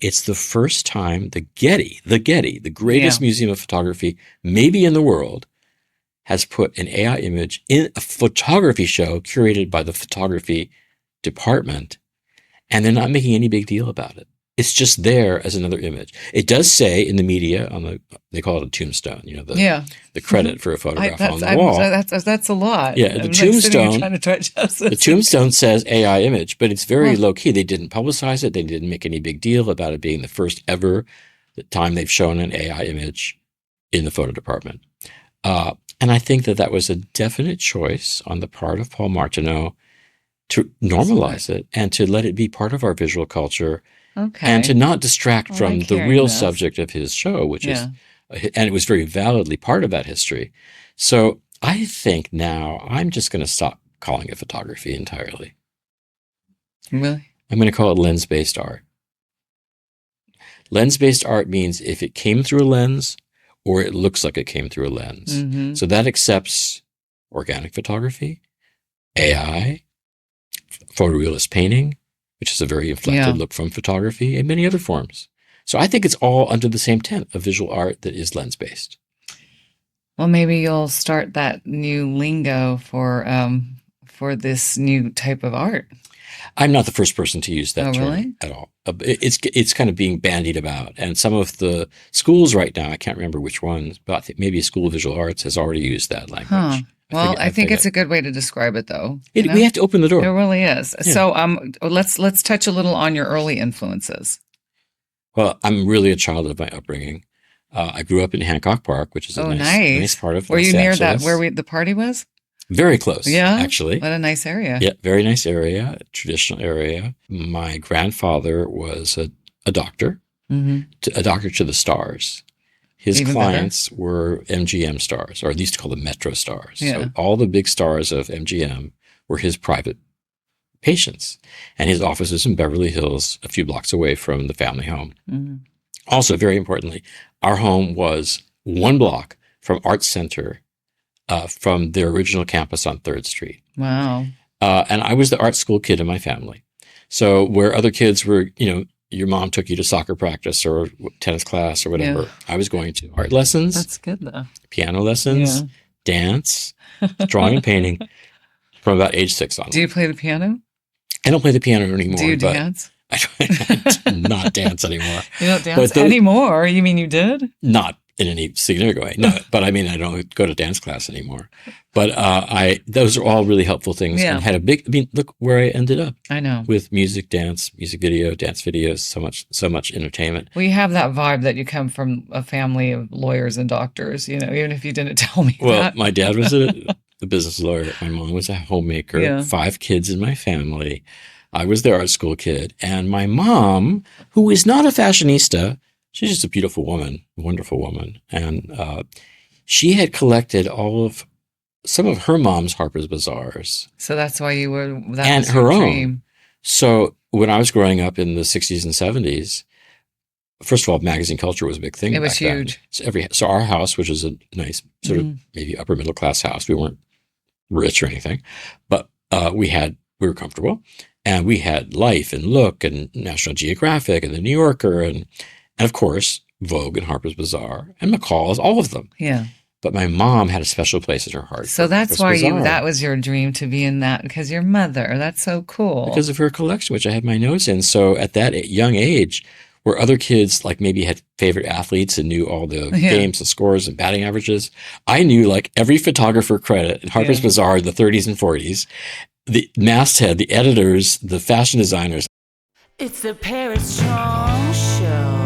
It's the first time the Getty, the greatest museum of photography maybe in the world, has put an AI image in a photography show curated by the photography department, and they're not making any big deal about it. It's just there as another image. It does say in the media, they call it a tombstone, the credit for a photograph on the wall. That's a lot. Yeah, the tombstone. The tombstone says AI image, but it's very low key. They didn't publicize it. They didn't make any big deal about it being the first ever time they've shown an AI image in the photo department. And I think that was a definite choice on the part of Paul Martineau to normalize it and to let it be part of our visual culture. Okay. And to not distract from the real subject of his show, which is, and it was very validly part of that history. So I think now I'm just going to stop calling it photography entirely. Really? I'm going to call it lens-based art. Lens-based art means if it came through a lens or it looks like it came through a lens. Mm-hmm. So that accepts organic photography, AI, photorealist painting, which is a very inflected look from photography, and many other forms. So I think it's all under the same tent of visual art that is lens-based. Well, maybe you'll start that new lingo for this new type of art. I'm not the first person to use that term really? At all. It's kind of being bandied about. And some of the schools right now, I can't remember which ones, but I think maybe a School of Visual Arts has already used that language. Huh. Well, I think it's a good way to describe it, though. We have to open the door. It really is. Yeah. So let's touch a little on your early influences. Well, I'm really a child of my upbringing. I grew up in Hancock Park, which is a nice part of Los Angeles. Were you near that where the party was? Very close, actually. What a nice area. Yeah, very nice area, traditional area. My grandfather was a doctor, a doctor to the stars. His clients were MGM stars, or they used to call them Metro stars. Yeah. So all the big stars of MGM were his private patients. And his office was in Beverly Hills, a few blocks away from the family home. Mm-hmm. Also, very importantly, our home was 1 block from Art Center, from their original campus on 3rd Street. Wow. And I was the art school kid in my family. So where other kids were, your mom took you to soccer practice or tennis class or whatever. Yeah. I was going to art lessons. That's good, though. Piano lessons, dance, drawing and painting from about age 6 on. Do you play the piano? I don't play the piano anymore. Do you dance? I do not dance anymore. You don't dance anymore? You mean you did? Not in any significant way. No, but I mean, I don't go to dance class anymore. But those are all really helpful things. Yeah. And had look where I ended up. I know. With music, dance, music video, dance videos, so much entertainment. Well, you have that vibe that you come from a family of lawyers and doctors, even if you didn't tell me that. My dad was a business lawyer. My mom was a homemaker, 5 kids in my family. I was the art school kid. And my mom, who is not a fashionista, she's just a beautiful woman, wonderful woman. And she had collected some of her mom's Harper's Bazaars. So that's why you were, that and was your her dream. Own. So when I was growing up in the 60s and 70s, first of all, magazine culture was a big thing. It was huge. So our house, which was a nice sort of maybe upper middle class house, we weren't rich or anything, but we were comfortable. And we had Life and Look and National Geographic and The New Yorker and of course, Vogue and Harper's Bazaar and McCall's, all of them. Yeah. But my mom had a special place in her heart. So that's why that was your dream to be in that, because your mother. That's so cool. Because of her collection, which I had my nose in. So at that young age, where other kids like maybe had favorite athletes and knew all the games and scores and batting averages, I knew like every photographer credit in Harper's Bazaar in the 30s and 40s, the masthead, the editors, the fashion designers. It's the Paris Chong Show.